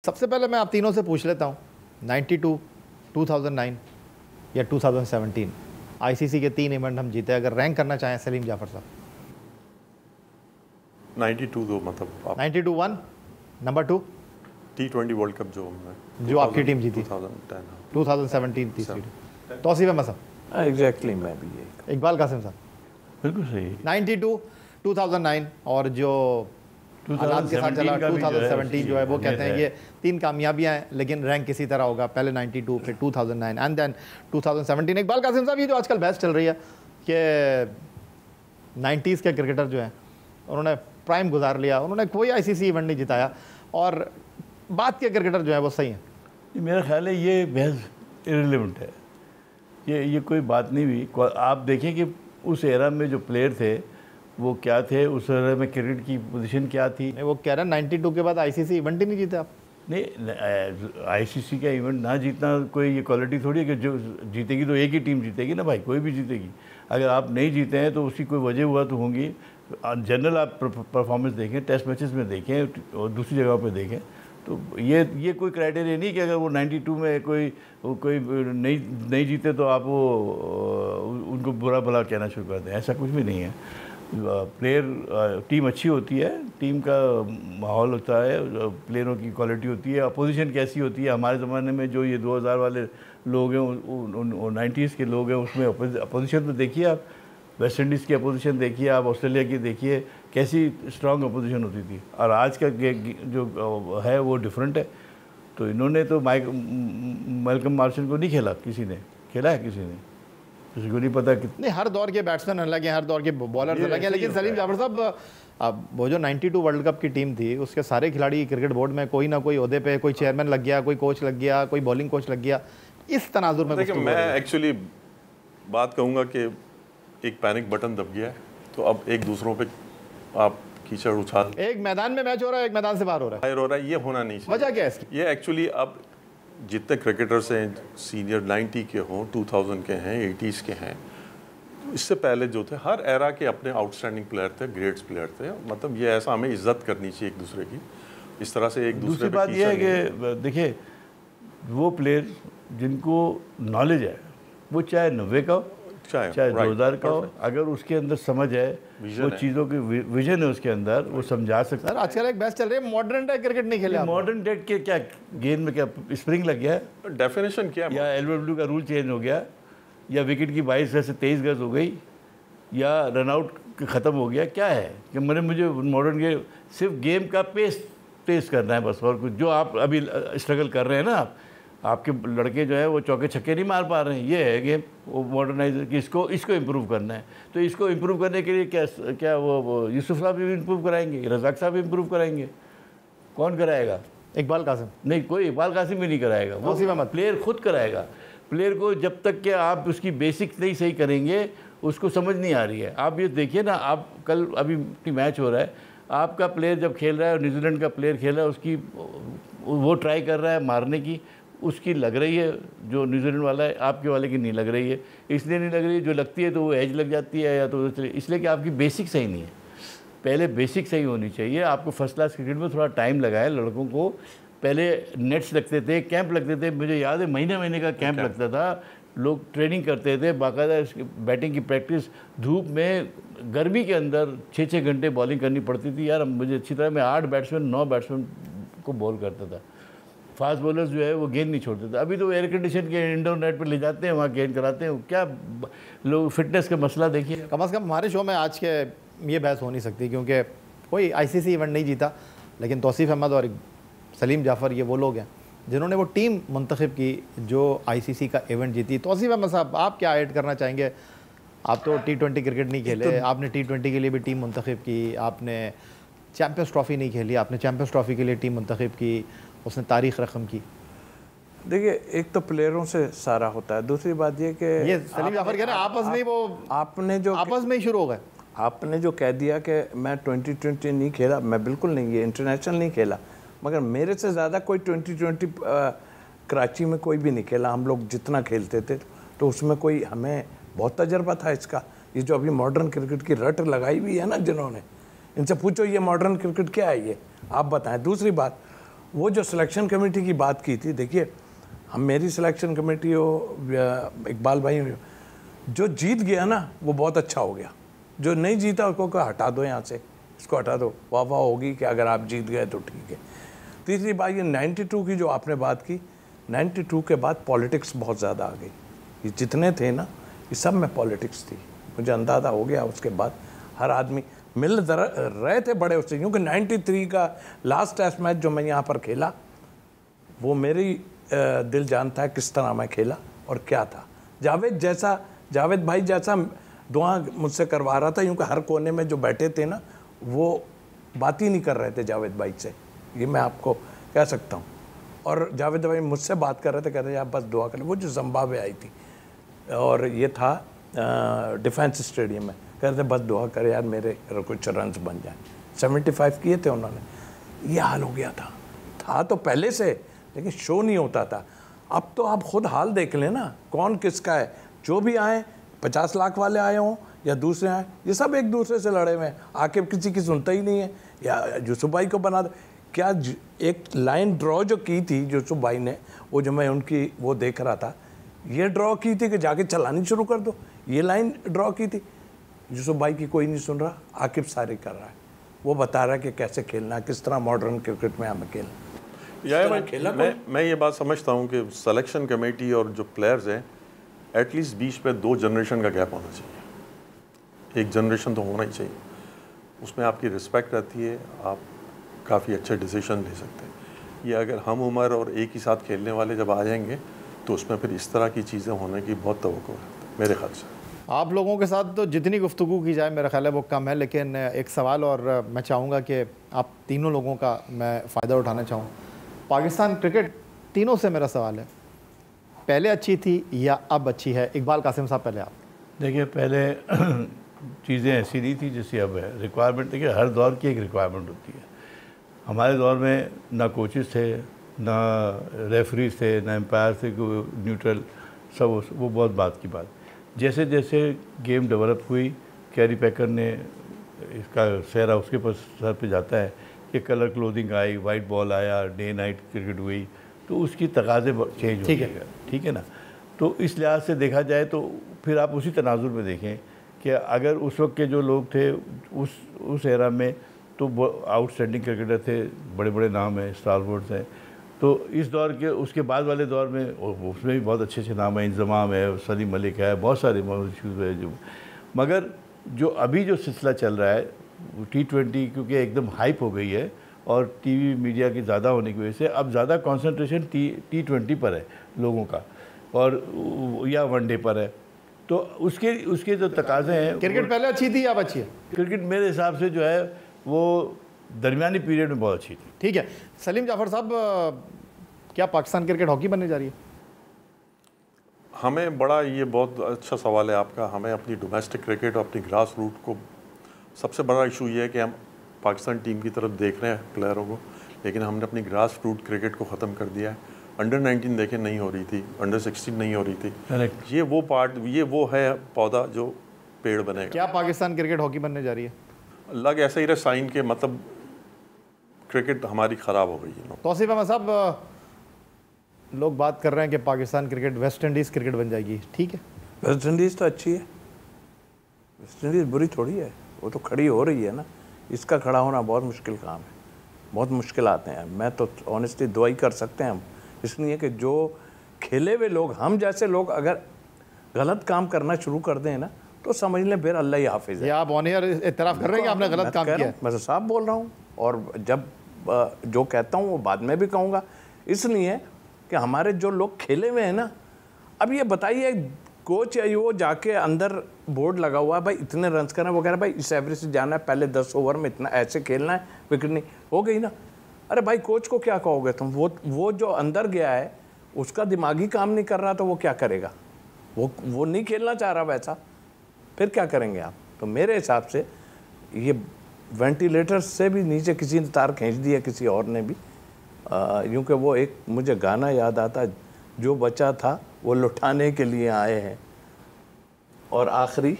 सबसे पहले मैं आप तीनों से पूछ लेता हूँ, 92, 2009 या 2017 आईसीसी के 3 इवेंट हम जीते, अगर रैंक करना चाहें सलीम जाफर साहब। 92 दो, मतलब 92 1, नंबर 2 T20 वर्ल्ड कप जो आपकी टीम जीती 2010, 2017 तीसरी। तौसीफ अहमद साहब। एग्जैक्टली मैं भी यही। इकबाल कासिम साहब। बिल्कुल सही। 92, 2009 और जो हालात के साथ चला 2017 जो है वो कहते हैं ये 3 कामयाबियां हैं, लेकिन रैंक किसी तरह होगा, पहले 92 फिर 2009 एंड देन 2017। इकबाल कासिम साहब, ये जो आजकल बहस चल रही है कि 90s के क्रिकेटर जो हैं उन्होंने प्राइम गुजार लिया, उन्होंने कोई आईसीसी इवेंट नहीं जिताया, और बात के क्रिकेटर जो है वो सही हैं। मेरा ख्याल है ये बहस इररिलेवेंट है, ये कोई बात नहीं हुई। आप देखें कि उस एरा में जो प्लेयर थे वो क्या थे, उस एरा में क्रिकेट की पोजीशन क्या थी। वो कह रहा है 92 के बाद आईसीसी इवेंट ही नहीं जीते आप। नहीं, आईसीसी का इवेंट ना जीतना कोई ये क्वालिटी थोड़ी है कि जो जीतेगी तो एक ही टीम जीतेगी ना भाई, कोई भी जीतेगी। अगर आप नहीं जीते हैं तो उसकी कोई वजह हुआ तो होंगी। जनरल आप परफॉर्मेंस देखें, टेस्ट मैचेस में देखें और दूसरी जगहों पे देखें, तो ये कोई क्राइटेरिया नहीं कि अगर वो 92 में कोई नहीं जीते तो आप वो उनको बुरा भला कहना शुरू कर दें, ऐसा कुछ भी नहीं है। प्लेयर टीम अच्छी होती है, टीम का माहौल होता है, प्लेयरों की क्वालिटी होती है, अपोजिशन कैसी होती है। हमारे ज़माने में जो ये 2000 वाले लोग हैं, 90s के लोग हैं, उसमें अपोजिशन तो देखिए आप, वेस्ट इंडीज़ की अपोजिशन देखिए आप, ऑस्ट्रेलिया की देखिए, कैसी स्ट्रॉन्ग अपोजिशन होती थी। और आज का जो है वो डिफरेंट है। तो इन्होंने तो मैल्कम मार्शल को नहीं खेला, किसी ने खेला है, किसी ने, किसी को नहीं पता कि नहीं। हर दौर के बैट्समैन अलग हैं, हर दौर के बॉलर अलग हैं, लेकिन सलीम जाफर साहब, अब वो जो 92 वर्ल्ड कप की टीम थी उसके सारे खिलाड़ी क्रिकेट बोर्ड में कोई ना कोई ओहदे पे, कोई चेयरमैन लग गया, कोई कोच लग गया, कोई बॉलिंग कोच लग गया। इस तनाजुर में देखिए, मैं एक्चुअली बात कहूँगा कि एक पैनिक बटन दब गया है, तो अब एक दूसरों पे आप कीचड़ उछाल, एक मैदान में मैच हो रहा है, एक मैदान से बाहर हो रहा है, ये होना नहीं चाहिए। वजह क्या है इसकी? ये एक्चुअली अब जितने क्रिकेटर्स हैं, सीनियर 90 के हों, 2000 के हैं, 80s के हैं, इससे पहले जो थे हर एरा के अपने आउटस्टैंडिंग प्लेयर थे, ग्रेट्स प्लेयर थे। मतलब ये ऐसा हमें इज्जत करनी चाहिए एक दूसरे की, इस तरह से एक दूसरे। दूसरी बात यह है कि देखिए, वो प्लेयर जिनको नॉलेज है, वो चाहे 90 का हो चाहे 2000 का हो, अगर उसके अंदर समझ है, वो चीज़ों की विजन है उसके अंदर, वो समझा सकता है। आजकल एक बहस चल रही है, मॉडर्न डे क्रिकेट नहीं खेले। मॉडर्न डे के क्या गेंद में क्या स्प्रिंग लग गया है, डेफिनेशन क्या है, या एलबीडब्ल्यू का रूल चेंज हो गया, या विकेट की 22 गज से 23 गज हो गई, या रनआउट ख़त्म हो गया, क्या है कि मुझे मॉडर्न के सिर्फ गेम का पेस तेज करना है बस, और कुछ जो आप अभी स्ट्रगल कर रहे हैं ना, आपके लड़के जो है वो चौके छक्के नहीं मार पा रहे हैं, ये है गेम। वो मॉडर्नाइज कि इसको इम्प्रूव करना है, तो इसको इम्प्रूव करने के लिए क्या वो यूसुफ साहब भी इम्प्रूव कराएंगे, रज़ाक साहब भी इम्प्रूव कराएंगे, कौन कराएगा? इकबाल कासिम नहीं, कोई इकबाल कासिम भी नहीं कराएगा, वो प्लेयर खुद कराएगा। प्लेयर को जब तक कि आप उसकी बेसिक्स नहीं सही करेंगे, उसको समझ नहीं आ रही है। आप ये देखिए ना, आप कल अभी मैच हो रहा है, आपका प्लेयर जब खेल रहा है और न्यूजीलैंड का प्लेयर खेल रहा है, उसकी वो ट्राई कर रहा है मारने की, उसकी लग रही है, जो न्यूजीलैंड वाला है, आपके वाले की नहीं लग रही है। इसलिए नहीं लग रही है, जो लगती है तो वो एज लग जाती है, या तो इसलिए कि आपकी बेसिक सही नहीं है। पहले बेसिक सही होनी चाहिए। आपको फर्स्ट क्लास क्रिकेट में थोड़ा टाइम लगाए। लड़कों को पहले नेट्स लगते थे, कैंप लगते थे, मुझे याद है महीने का कैंप लगता था, लोग ट्रेनिंग करते थे, बाकायदा बैटिंग की प्रैक्टिस, धूप में गर्मी के अंदर 6-6 घंटे बॉलिंग करनी पड़ती थी। यार मुझे अच्छी तरह, मैं 8 बैट्समैन 9 बैट्समैन को बॉल करता था। फास्ट बॉलर्स जो है वो गेंद नहीं छोड़ते थे। अभी तो एयर कंडीशन के इंडोर नेट पर ले जाते हैं, वहाँ गेंद कराते हैं। क्या लोग फिटनेस का मसला देखिए। कम से कम हमारे शो में आज के ये बहस हो नहीं सकती, क्योंकि कोई आईसीसी इवेंट नहीं जीता, लेकिन तौसीफ अहमद और सलीम जाफ़र ये वो लोग हैं जिन्होंने वो टीम मुंतखब की जो आईसीसी का इवेंट जीती। तौसीफ अहमद साहब, आप क्या ऐड करना चाहेंगे? आप तो T20 क्रिकेट नहीं खेले, आपने T20 के लिए भी टीम मुंतखब की, आपने चैम्पियंस ट्रॉफ़ी नहीं खेली, आपने चैम्पियंस ट्रॉफ़ी के लिए टीम मुंतखब की, उसने तारीख़ रकम की। देखिए, एक तो प्लेयरों से सारा होता है, दूसरी बात ये कि ये सलीम जाफ़र कह रहे हैं आपस में वो आपने जो आपस में ही शुरू हो गए। आपने जो कह दिया कि मैं 2020 नहीं खेला, मैं बिल्कुल नहीं, ये इंटरनेशनल नहीं खेला, मगर मेरे से ज़्यादा कोई 2020 कराची में कोई भी नहीं खेला। हम लोग जितना खेलते थे तो उसमें कोई, हमें बहुत तजर्बा था इसका। ये जो अभी मॉडर्न क्रिकेट की रट लगाई हुई है ना जिन्होंने, इनसे पूछो ये मॉडर्न क्रिकेट क्या है, ये आप बताएं। दूसरी बात, वो जो सिलेक्शन कमेटी की बात की थी, देखिए हम मेरी सिलेक्शन कमेटी हो या इकबाल भाई हो, जो जीत गया ना वो बहुत अच्छा हो गया, जो नहीं जीता उसको कहा हटा दो यहाँ से, इसको हटा दो, वाह वाह होगी कि अगर आप जीत गए तो ठीक है। तीसरी बात ये 92 की जो आपने बात की, 92 के बाद पॉलिटिक्स बहुत ज़्यादा आ गई, ये जितने थे ना ये सब में पॉलिटिक्स थी, मुझे अंदाज़ा हो गया। उसके बाद हर आदमी मिल रहे थे बड़े उससे, क्योंकि 93 का लास्ट टेस्ट मैच जो मैं यहाँ पर खेला वो मेरी दिल जानता है किस तरह मैं खेला और क्या था। जावेद भाई जैसा दुआ मुझसे करवा रहा था, क्योंकि हर कोने में जो बैठे थे ना वो बात ही नहीं कर रहे थे जावेद भाई से, ये मैं आपको कह सकता हूँ। और जावेद भाई मुझसे बात कर रहे थे, कह रहे आप बस दुआ करें। वो जो जिम्बाब्वे आई थी और ये था डिफेंस स्टेडियम में, कह रहे थे बस दुआ करें यार मेरे कुछ रन्स बन जाए। 75 किए थे उन्होंने, ये हाल हो गया था तो पहले से, लेकिन शो नहीं होता था। अब तो आप खुद हाल देख लें ना, कौन किसका है, जो भी आए 50 लाख वाले आए हों या दूसरे आए, ये सब एक दूसरे से लड़े हुए हैं, आके किसी की सुनता ही नहीं है। या यूसुफ भाई को बना दो, क्या एक लाइन ड्रॉ जो की थी यूसुफ भाई ने, वो जो मैं उनकी वो देख रहा था, ये ड्रॉ की थी कि जाके चलानी शुरू कर दो, ये लाइन ड्रॉ की थी। यूसुफ भाई की कोई नहीं सुन रहा, आकिब सारी कर रहा है, वो बता रहा है कि कैसे खेलना, किस तरह मॉडर्न क्रिकेट में हमें खेलना। मैं ये बात समझता हूँ कि सिलेक्शन कमेटी और जो प्लेयर्स हैं एटलीस्ट बीच में 2 जनरेशन का गैप होना चाहिए, एक जनरेशन तो होना ही चाहिए, उसमें आपकी रिस्पेक्ट रहती है, आप काफ़ी अच्छे डिसीजन ले सकते हैं। ये अगर हम उम्र और एक ही साथ खेलने वाले जब आ जाएंगे तो उसमें फिर इस तरह की चीज़ें होने की बहुत तवक्को है मेरे ख्याल से। आप लोगों के साथ तो जितनी गुफ्तगू की जाए मेरा ख्याल है वो कम है, लेकिन एक सवाल और मैं चाहूँगा कि आप तीनों लोगों का मैं फ़ायदा उठाना चाहूँ। पाकिस्तान क्रिकेट तीनों से मेरा सवाल है, पहले अच्छी थी या अब अच्छी है? इकबाल कासिम साहब पहले आप। देखिए पहले चीज़ें ऐसी नहीं थी जैसी अब है। रिक्वायरमेंट देखिए हर दौर की एक रिक्वायरमेंट होती है। हमारे दौर में ना कोचेस थे, ना रेफरीज थे, ना एम्पायर थे, न्यूट्रल सब, वो बहुत बात की बात। जैसे जैसे गेम डेवलप हुई, कैरी पैकर ने इसका सेहरा उसके पास सर पे जाता है कि कलर क्लोथिंग आई, वाइट बॉल आया, डे नाइट क्रिकेट हुई, तो उसकी तकाज़े चेंज हो गए, ठीक है ना। तो इस लिहाज से देखा जाए तो फिर आप उसी तनाजुर में देखें कि अगर उस वक्त के जो लोग थे उस एरा में तो आउटस्टैंडिंग क्रिकेटर थे, बड़े बड़े नाम हैं, स्टारवोर्ड्स हैं। तो इस दौर के उसके बाद वाले दौर में उसमें भी बहुत अच्छे अच्छे नाम हैं, इंजमाम है, सलीम मलिक है, बहुत सारे मौजूद है जो। मगर जो अभी जो सिलसिला चल रहा है T20, क्योंकि एकदम हाइप हो गई है और टीवी मीडिया की ज़्यादा होने की वजह से अब ज़्यादा कंसंट्रेशन T20 पर है लोगों का, और या वनडे पर है। तो उसके जो तकाज़े हैं, क्रिकेट पहले अच्छी थी अब अच्छी है? क्रिकेट मेरे हिसाब से जो है वो दरमियानी पीरियड में बहुत अच्छी थी। ठीक है, सलीम जाफर साहब, क्या पाकिस्तान क्रिकेट हॉकी बनने जा रही है? हमें बड़ा, ये बहुत अच्छा सवाल है आपका। हमें अपनी डोमेस्टिक क्रिकेट और अपनी ग्रास रूट को, सबसे बड़ा इशू ये है कि हम पाकिस्तान टीम की तरफ देख रहे हैं प्लेयरों को, लेकिन हमने अपनी ग्रास रूट क्रिकेट को ख़त्म कर दिया है। अंडर 19 देखें नहीं हो रही थी, अंडर 16 नहीं हो रही थी। ये वो पार्ट, ये वो है पौधा जो पेड़ बनेगा। क्या पाकिस्तान क्रिकेट हॉकी बनने जा रही है? लग ऐसा ही रहा साइन के, मतलब क्रिकेट हमारी ख़राब हो गई है। तौसीफ अहमद साहब, लोग बात कर रहे हैं कि Pakistan cricket West Indies cricket बन जाएगी, ठीक है? वेस्ट इंडीज़ तो अच्छी है, वेस्ट इंडीज़ बुरी थोड़ी है, वो तो खड़ी हो रही है ना। इसका खड़ा होना बहुत मुश्किल काम है, बहुत मुश्किल आते हैं। मैं तो ऑनेस्टली दुआ ही कर सकते हैं हम, इसलिए कि जो खेले हुए लोग, हम जैसे लोग अगर गलत काम करना शुरू कर दें ना तो समझ लें फिर अल्लाह ही हाफिज़ है। आप ऑन एयर इतराफ़ कर रहे हैं कि आपने गलत काम किया? मैं तो साफ बोल रहा हूँ, और जब जो कहता हूँ वो बाद में भी कहूँगा, इसलिए कि हमारे जो लोग खेले हुए हैं ना, अब ये बताइए कोच या वो जाके अंदर बोर्ड लगा हुआ है भाई इतने रन्स करना, वो कह रहा है भाई इस एवरेज से जाना है, पहले 10 ओवर में इतना ऐसे खेलना है, विकेट नहीं हो गई ना। अरे भाई कोच को क्या कहोगे तुम? वो जो अंदर गया है उसका दिमागी काम नहीं कर रहा तो वो क्या करेगा? वो नहीं खेलना चाह रहा वैसा, फिर क्या करेंगे आप? तो मेरे हिसाब से ये वेंटिलेटर से भी नीचे किसी ने तार खींच दिया, किसी और ने भी, यूँ कि वो एक मुझे गाना याद आता, जो बचा था वो लुटाने के लिए आए हैं और आखिरी